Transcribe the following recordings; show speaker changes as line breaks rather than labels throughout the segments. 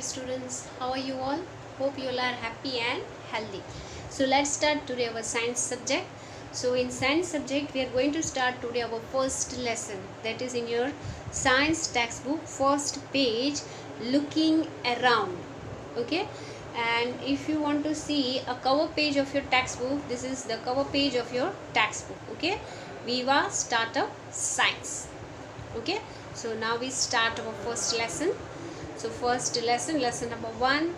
dear students, how are you all? Hope you all are happy and healthy. So let's start today our science subject. So in science subject we are going to start today our first lesson, that is in your science textbook first page, looking around. Okay, and if you want to see a cover page of your textbook, this is the cover page of your textbook. Okay, Viva Startup Science. Okay, so now we start our first lesson. So first lesson number 1,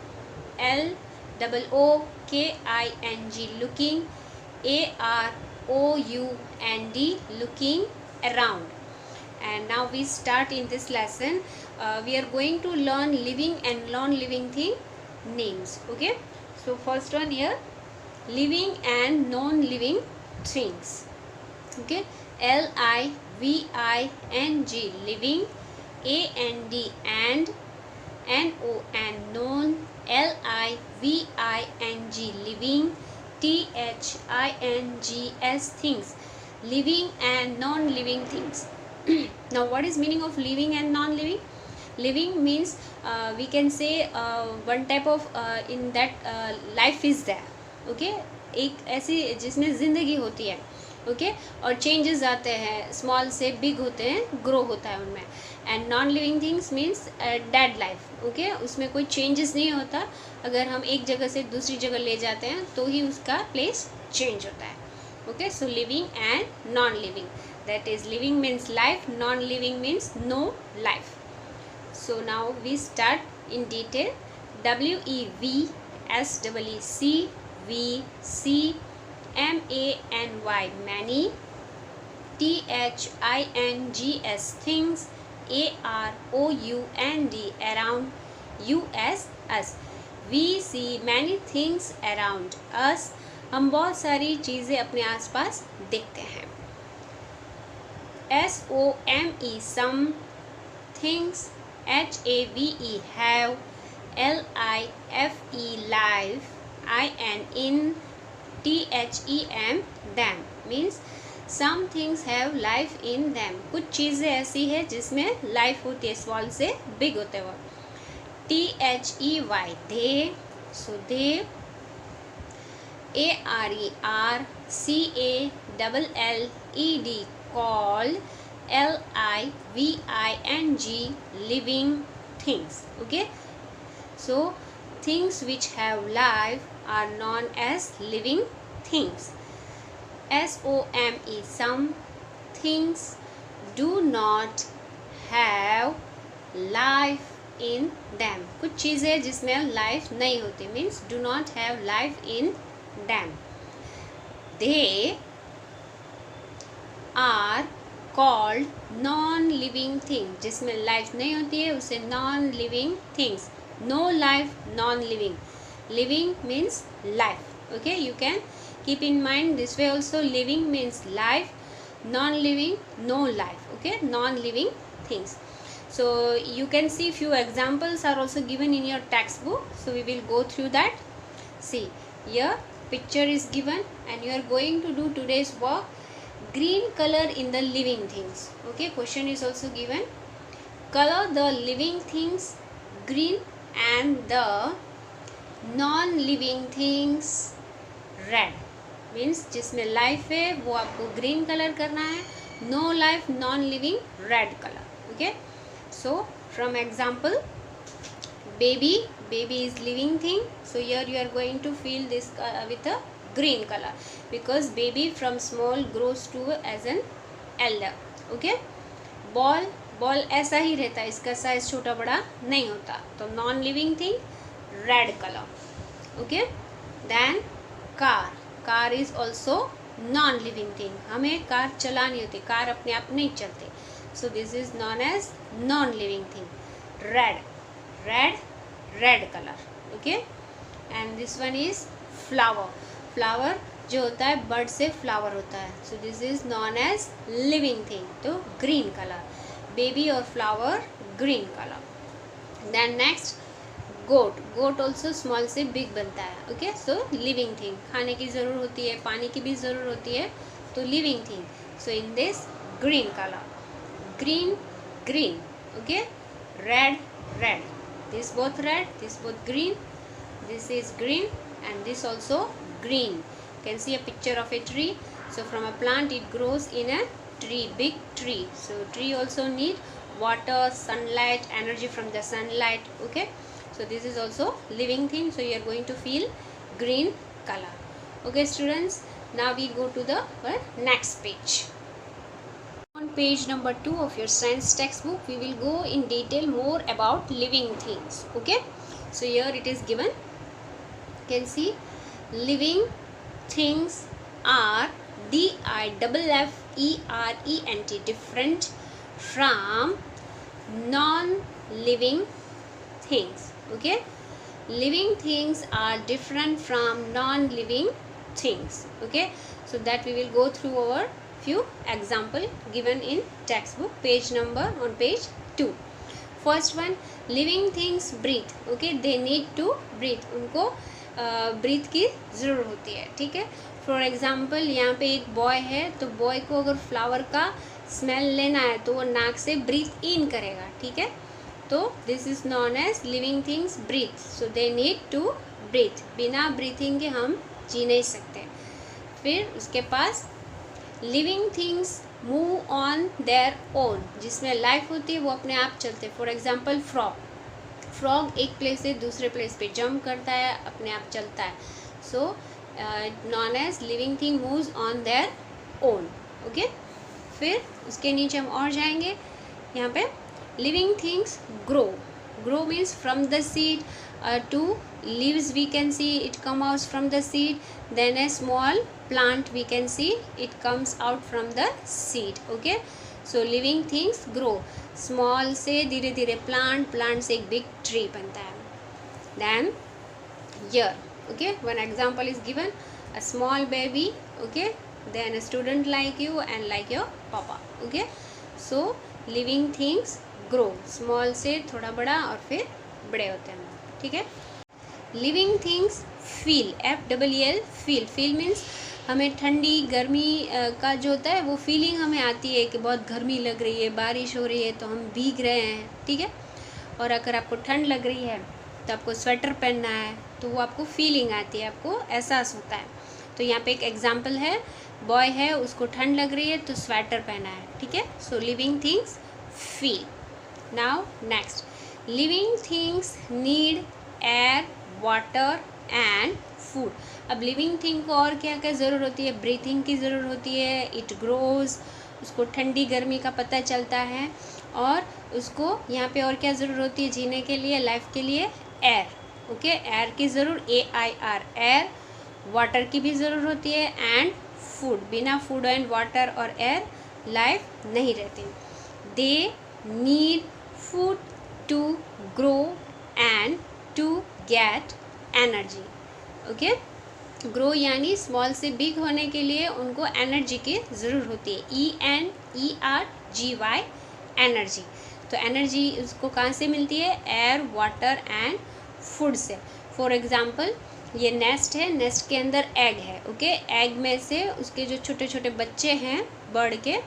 LOOKING, looking, AROUND, looking around. And now we start in this lesson. We are going to learn living and non-living thing names. Okay, so first one here, living and non-living things. Okay, LIVING, living, AND, and NON, known, LIVING, living, THINGS, things, living and non-living things. Now what is meaning of living and non-living? Living means we can say one type of in that life is there. Okay, एक ऐसी जिसमें ज़िंदगी होती है. Okay, और changes आते हैं, small से बिग होते हैं, ग्रो होता है उनमें. And non living things means dead life. Okay, उसमें कोई चेंजेस नहीं होता. अगर हम एक जगह से दूसरी जगह ले जाते हैं तो ही उसका प्लेस चेंज होता है. Okay, so living and non living, that is living means life, non living means no life. So now we start in detail. WEVSEEC, MANY, many, THINGS, things, AROUND, around, US, us. We see many things around us, हम बहुत सारी चीज़ें अपने आसपास देखते हैं. SOME, some, things, HAVE, have, LIFE, life, in, THEM, them, means some things have life in them. कुछ चीज़ें ऐसी है जिसमें लाइफ होती है, स्मॉल से बिग होते हैं वो. THEY, they, so they. ARER, CALLLED, called. LIVING, living things. Okay, so things which have life are known as living things. SOME, some things do not have life in them. कुछ चीज़ें जिसमें life नहीं होती, means do not have life in them. They are called non-living things. जिसमें life नहीं होती है उसे non-living things. No life, non-living. Living means life. Okay, you can keep in mind this way also. Living means life, non-living, no life. Okay, non-living things. So you can see few examples are also given in your textbook, so we will go through that. See, here picture is given and you are going to do today's work. Green color in the living things. Okay, question is also given. Color the living things green and the non-living things red. Means जिसमें life है वो आपको green colour करना है, no life, non living, red colour. Okay, so from example, baby, baby is living thing, so here you are going to fill this with a green colour because baby from small grows to as an elder. Okay, ball, ball ऐसा ही रहता है, इसका size छोटा बड़ा नहीं होता, तो non living thing, red colour. Okay, then car, car is also non living thing. हमें कार चलानी होती, कार अपने आप नहीं चलते, so this is non as non living thing. Red, red, red colour. Okay, and this one is flower. Flower जो होता है बर्ड से फ्लावर होता है, so this is non as living thing, तो ग्रीन कलर. बेबी और flower, green colour. Then next, गोट, गोट also small से big बनता है. ओके, सो लिविंग थिंग, खाने की ज़रूरत होती है, पानी की भी ज़रूरत होती है, तो living thing. So in this green colour, green, green. Okay, red, red. This both red, this both green. This is green and this also green. You can see a picture of a tree. So from a plant it grows in a tree, big tree. So tree also need water, sunlight, energy from the sunlight. Okay, so this is also living thing. So you are going to feel green color. Okay students, now we go to the next page. On page number 2 of your science textbook, we will go in detail more about living things. Okay, so here it is given. You can see living things are DIFFERENT, different from non-living things. Okay, living things are different from non-living things. Okay, so that we will go through our few example given in textbook, page number on page 2. First one, living things breathe. Okay, they need to breathe. उनको breathe की ज़रूरत होती है. ठीक है, for example यहाँ पे एक बॉय है, तो बॉय को अगर फ्लावर का स्मेल लेना है तो वो नाक से ब्रीथ इन करेगा. ठीक है, तो this is non as living things breathe. So they need to breathe. बिना ब्रीथिंग के हम जी नहीं सकते. फिर उसके पास living things move on their own, जिसमें लाइफ होती है वो अपने आप चलते. For example frog. फ्रॉग एक प्लेस से दूसरे प्लेस पे जंप करता है, अपने आप चलता है. So non as living thing moves on their own. Okay, फिर उसके नीचे हम और जाएंगे. यहाँ पे living things grow. Grow means from the seed to leaves we can see it come out from the seed. Then a small plant we can see it comes out from the seed. Okay, so living things grow. Small से धीरे धीरे plant से एक big tree बनता है. Then here, okay, one example is given, a small baby. Okay, then a student like you and like your papa. Okay, so living things grow. Small से थोड़ा बड़ा और फिर बड़े होते हैं. ठीक है, living things feel. FEEL. Feel means हमें ठंडी गर्मी का जो होता है वो फीलिंग हमें आती है कि बहुत गर्मी लग रही है, बारिश हो रही है तो हम भीग रहे हैं. ठीक है, और अगर आपको ठंड लग रही है तो आपको स्वेटर पहनना है, तो वो आपको फीलिंग आती है, आपको एहसास होता है. तो यहाँ पे एक एग्जांपल है, बॉय है, उसको ठंड लग रही है तो स्वेटर पहना है. ठीक है, so living things feel. Now next, living things need air, water and food. अब लिविंग थिंग को और क्या क्या ज़रूरत होती है? ब्रीथिंग की ज़रूरत होती है. इट ग्रोज, उसको ठंडी गर्मी का पता चलता है. और उसको यहाँ पे और क्या ज़रूरत होती है जीने के लिए, लाइफ के लिए? एयर. ओके, एयर की ज़रूरत, AIR, एयर. वाटर की भी ज़रूरत होती है एंड फूड. बिना फूड एंड वाटर और एयर लाइफ नहीं रहती. They need food to grow and to get energy. Okay, grow यानी स्मॉल से बिग होने के लिए उनको एनर्जी की ज़रूरत होती है. ENERGY, energy. तो एनर्जी उसको कहाँ से मिलती है? एयर, वाटर एंड फूड से. फॉर एग्जाम्पल ये नेस्ट है, नेस्ट के अंदर एग है. ओके, एग में से उसके जो छोटे छोटे बच्चे हैं बर्ड के,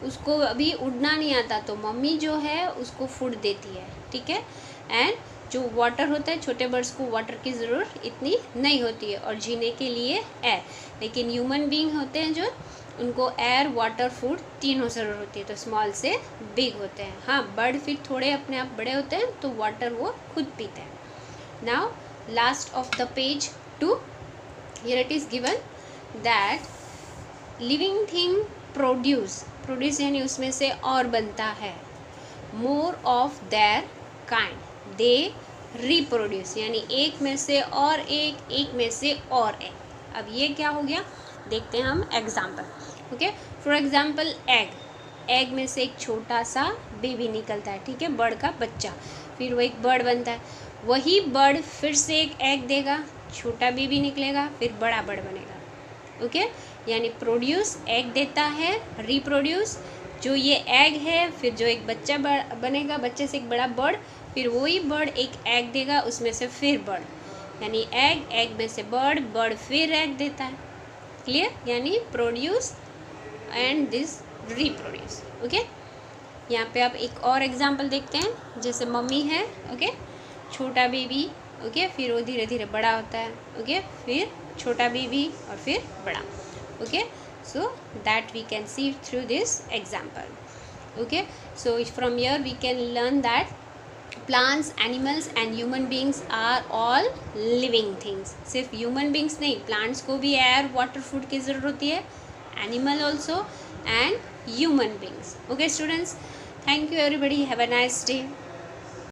उसको अभी उड़ना नहीं आता, तो मम्मी जो है उसको फूड देती है. ठीक है, एंड जो वाटर होता है, छोटे बर्ड्स को वाटर की ज़रूरत इतनी नहीं होती है और जीने के लिए एयर. लेकिन ह्यूमन बीइंग होते हैं जो, उनको एयर, वाटर, फूड तीनों ज़रूरत होती है. तो स्मॉल से बिग होते हैं. हाँ, बर्ड फिर थोड़े अपने आप बड़े होते हैं तो वाटर वो खुद पीते हैं. Now last of the page 2, here it is given that living thing produce यानी उसमें से और बनता है. More of their kind. They reproduce यानी एक में से और एक में से और एक. अब ये क्या हो गया देखते हैं हम example. Okay, for example egg में से एक छोटा सा बेबी निकलता है. ठीक है, बर्ड का बच्चा. फिर वो एक बर्ड बनता है. वही बर्ड फिर से एक एग देगा, छोटा बेबी निकलेगा, फिर बड़ा बर्ड बनेगा. ओके, यानी प्रोड्यूस एग देता है, रिप्रोड्यूस जो ये एग है, फिर जो एक बच्चा बनेगा, बच्चे से एक बड़ा बर्ड, फिर वही बर्ड एक एग देगा, उसमें से फिर बर्ड. यानी एग में से बर्ड फिर एग देता है. क्लियर? यानी produce and this reproduce. Okay, यहाँ पे आप एक और एग्जांपल देखते हैं. जैसे मम्मी है, ओके, छोटा बेबी, ओके, फिर वो धीरे धीरे बड़ा होता है, ओके, फिर छोटा बेबी और फिर बड़ा, okay. So that we can see through this example, okay. So from here we can learn that plants, animals and human beings are all living things. सिर्फ human beings नहीं, plants को भी air, water, food की ज़रूरत होती है, animal also and human beings. Okay students, thank you everybody, have a nice day.